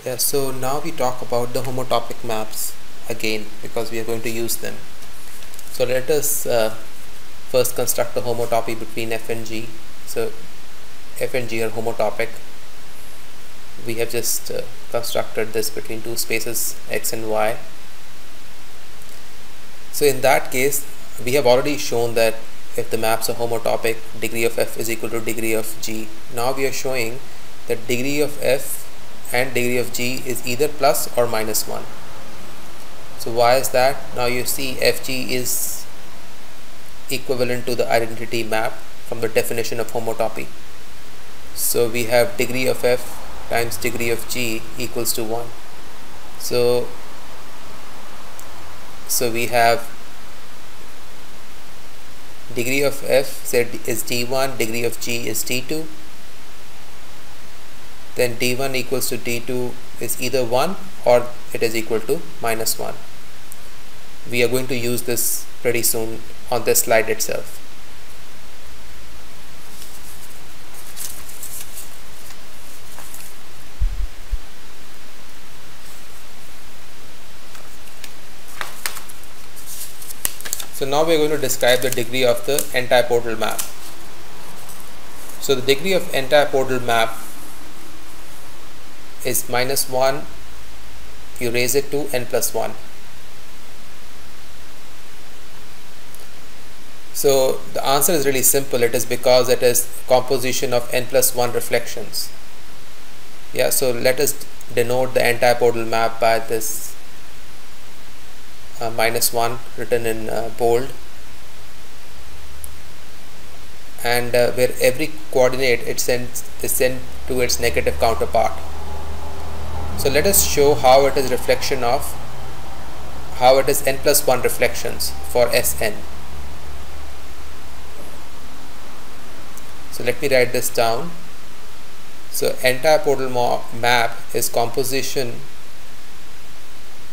Yeah, so now we talk about the homotopic maps again because we are going to use them. So let us first construct a homotopy between f and g. So f and g are homotopic. We have just constructed this between two spaces x and y. So in that case, we have already shown that if the maps are homotopic, degree of f is equal to degree of g. Now we are showing that degree of f and degree of g is either plus or minus 1. So why is that? Now you see fg is equivalent to the identity map from the definition of homotopy. So we have degree of f times degree of g equals to 1. So we have degree of f is d1, degree of g is d2. Then d1 equals to d2 is either 1 or it is equal to minus 1. We are going to use this pretty soon on this slide itself. So now we are going to describe the degree of the antipodal map. So the degree of antipodal map is minus 1, you raise it to n plus 1. So the answer is really simple. It is because it is composition of n plus 1 reflections. Yeah, so let us denote the antipodal map by this minus 1 written in bold, and where every coordinate is sent to its negative counterpart. So let us show how it is reflection of how it is n plus 1 reflections for Sn. So let me write this down. So antipodal map is composition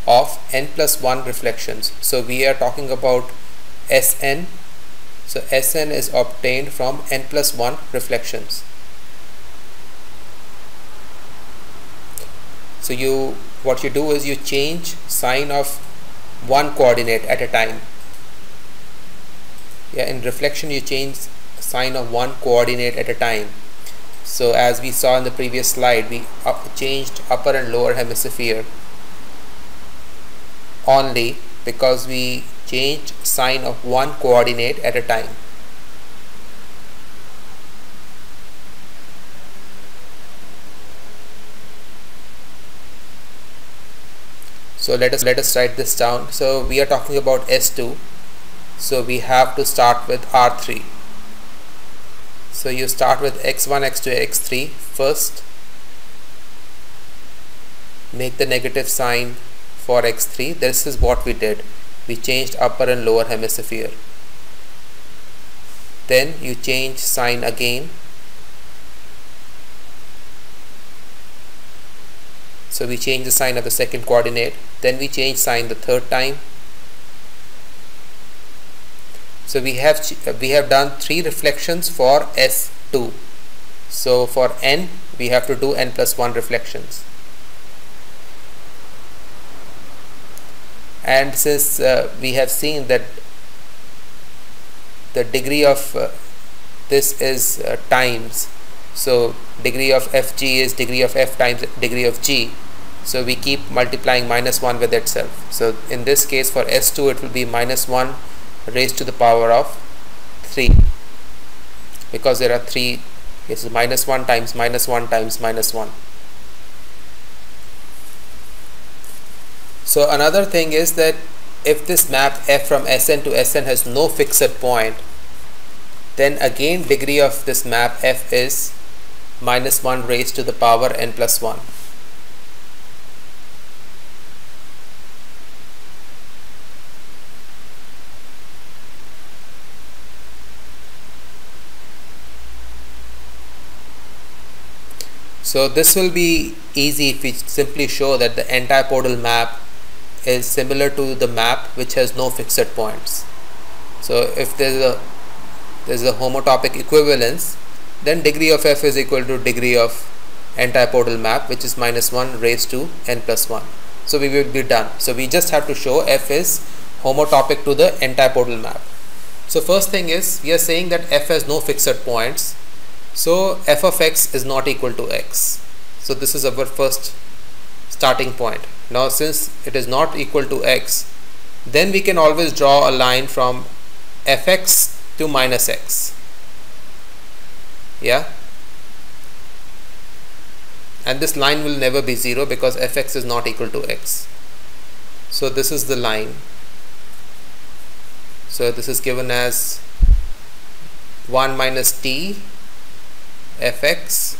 of n plus 1 reflections. So we are talking about Sn. So Sn is obtained from n plus 1 reflections. So what you do is you change sign of one coordinate at a time. Yeah, in reflection you change sign of one coordinate at a time. So as we saw in the previous slide, we changed upper and lower hemisphere only because we changed sign of one coordinate at a time. So let us write this down. So we are talking about S2. So we have to start with R3. So you start with x1, x2, x3 first. Make the negative sign for x3. This is what we did. We changed upper and lower hemisphere. Then you change sign again. So we change the sign of the second coordinate. Then we change sign the third time. So we have done 3 reflections for S2. So for n we have to do n plus 1 reflections. And since we have seen that the degree of this is times, so degree of fg is degree of f times degree of g. So we keep multiplying minus 1 with itself. So in this case for S2 it will be minus 1 raised to the power of 3, because there are 3 cases, minus 1 times minus 1 times minus 1. So another thing is that if this map f from Sn to Sn has no fixed point, then again degree of this map f is minus 1 raised to the power n plus 1. So this will be easy if we simply show that the antipodal map is similar to the map which has no fixed points. So if there is a homotopic equivalence, then degree of f is equal to degree of antipodal map, which is -1 raised to n plus 1. So we will be done. So we just have to show f is homotopic to the antipodal map. So first thing is, we are saying that f has no fixed points. So f of x is not equal to x. So this is our first starting point. Now since it is not equal to x, then we can always draw a line from fx to minus x. Yeah, and this line will never be 0 because fx is not equal to x. So this is the line. So this is given as 1 minus t fx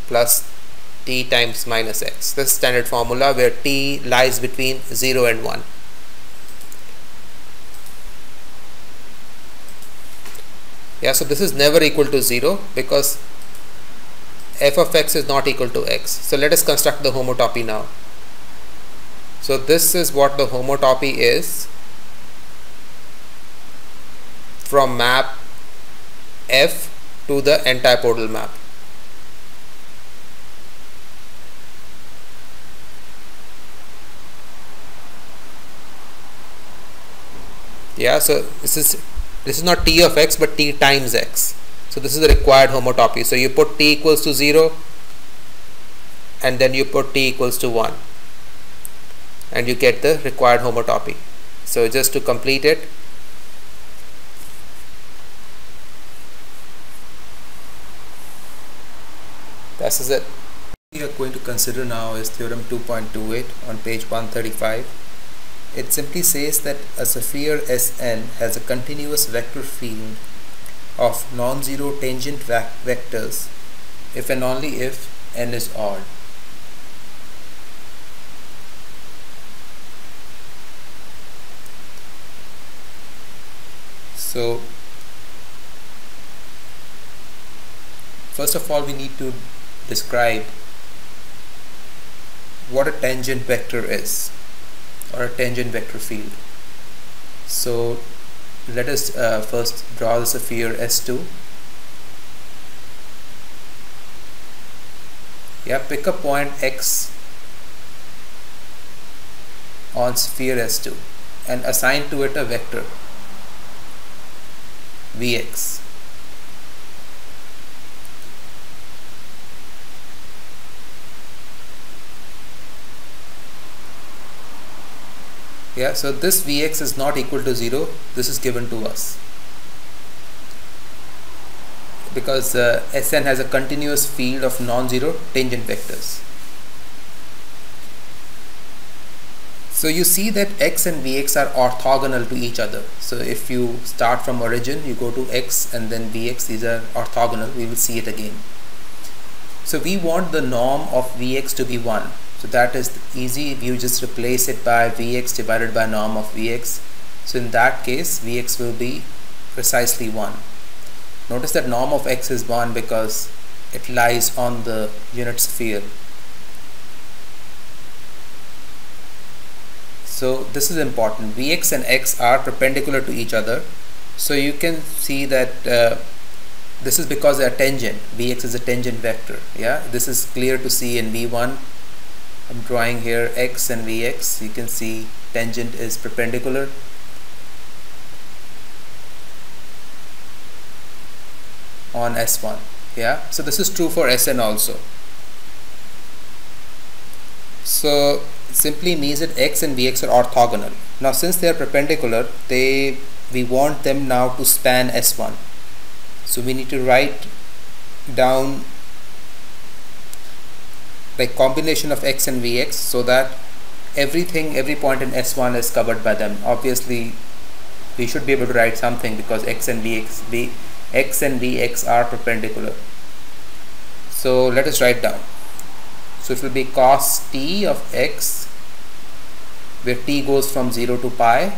plus t times minus x. This is standard formula where t lies between 0 and 1. Yeah, so this is never equal to 0 because f of x is not equal to x. So let us construct the homotopy now. So this is what the homotopy is from map f to the antipodal map. Yeah, so this is not t of x but t times x. So this is the required homotopy. So you put t equals to 0 and then you put t equals to 1 and you get the required homotopy. So just to complete it, this is it. We are going to consider now is theorem 2.28 on page 135. It simply says that a sphere Sn has a continuous vector field of non-zero tangent vectors if and only if n is odd. So first of all we need to describe what a tangent vector is, or a tangent vector field. So let us first draw the sphere S2. Yeah, pick a point X on sphere S2 and assign to it a vector Vx. Yeah, so this Vx is not equal to 0. This is given to us because Sn has a continuous field of non-zero tangent vectors. So you see that x and Vx are orthogonal to each other. So if you start from origin, you go to x and then Vx, these are orthogonal. We will see it again. So we want the norm of Vx to be 1. So that is easy. You just replace it by Vx divided by norm of Vx. So in that case, Vx will be precisely 1. Notice that norm of x is 1 because it lies on the unit sphere. So this is important. Vx and x are perpendicular to each other. So you can see that this is because they are tangent. Vx is a tangent vector. Yeah, this is clear to see in V1. I'm drawing here x and Vx. You can see tangent is perpendicular. On S1. Yeah, so this is true for Sn also. So simply means that x and Vx are orthogonal. Now since they are perpendicular, we want them now to span S1. So we need to write down like combination of x and Vx so that every point in S1 is covered by them. Obviously we should be able to write something because x and Vx are perpendicular. So let us write down. So it will be cos t of x, where t goes from 0 to pi,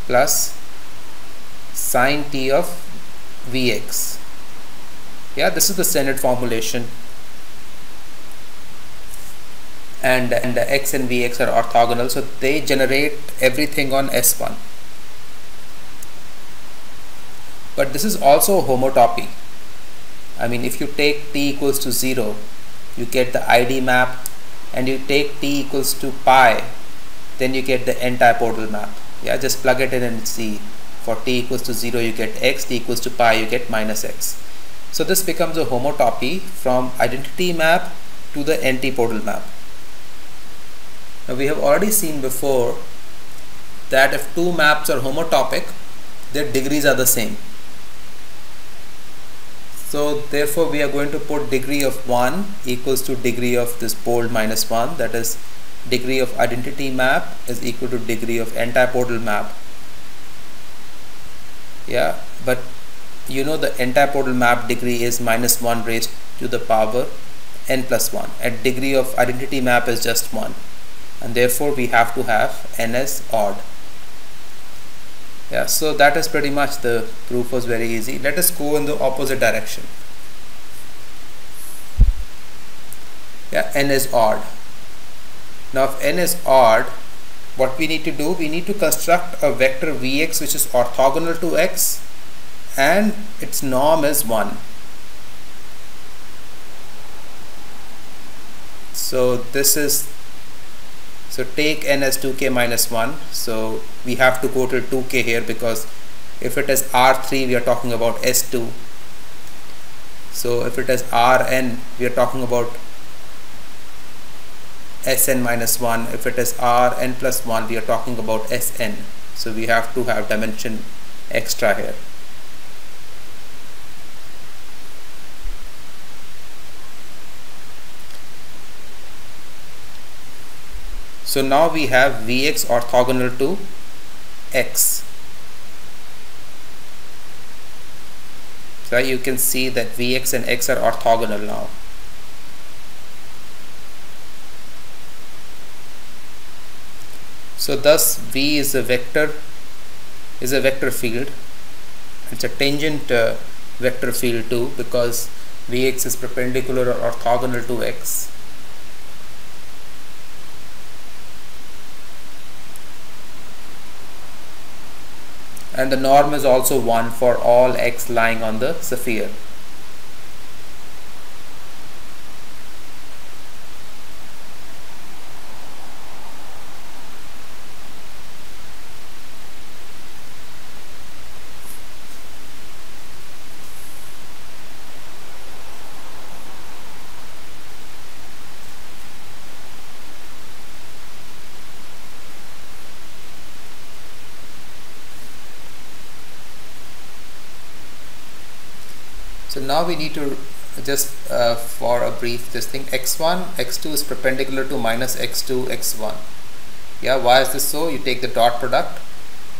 plus sin t of Vx. Yeah, this is the standard formulation, and x and Vx are orthogonal, so they generate everything on S1. but this is also a homotopy. I mean, if you take t equals to 0, you get the ID map, and you take t equals to pi, then you get the antipodal map. Yeah, just plug it in and see. For t equals to 0 you get x, t equals to pi you get minus x. So this becomes a homotopy from identity map to the antipodal map. Now we have already seen before that if two maps are homotopic, their degrees are the same. So therefore we are going to put degree of 1 equals to degree of this bold minus 1, that is degree of identity map is equal to degree of antipodal map. Yeah, but you know the antipodal map degree is minus 1 raised to the power n plus 1, and degree of identity map is just 1, and therefore we have to have n as odd. Yeah, so that is pretty much, the proof was very easy. Let us go in the opposite direction. Yeah, n is odd. Now if n is odd, what we need to do, we need to construct a vector vx which is orthogonal to x and its norm is 1. So this is, so take n as 2k minus 1, so we have to go to 2k here, because if it is R3 we are talking about S2, so if it is Rn we are talking about Sn minus 1, if it is Rn plus 1 we are talking about Sn, so we have to have dimension extra here. So now we have Vx orthogonal to x. So you can see that Vx and x are orthogonal now. So thus V is a vector field. It's a tangent vector field too, because Vx is perpendicular or orthogonal to x. And the norm is also 1 for all x lying on the sphere. So now we need to just for a brief this thing, x1 x2 is perpendicular to minus x2 x1. Yeah, why is this so? You take the dot product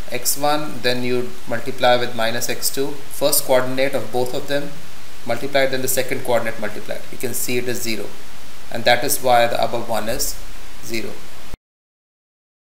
x1, then you multiply with minus x2, first coordinate of both of them multiplied, then the second coordinate multiplied. You can see it is 0, and that is why the above one is 0.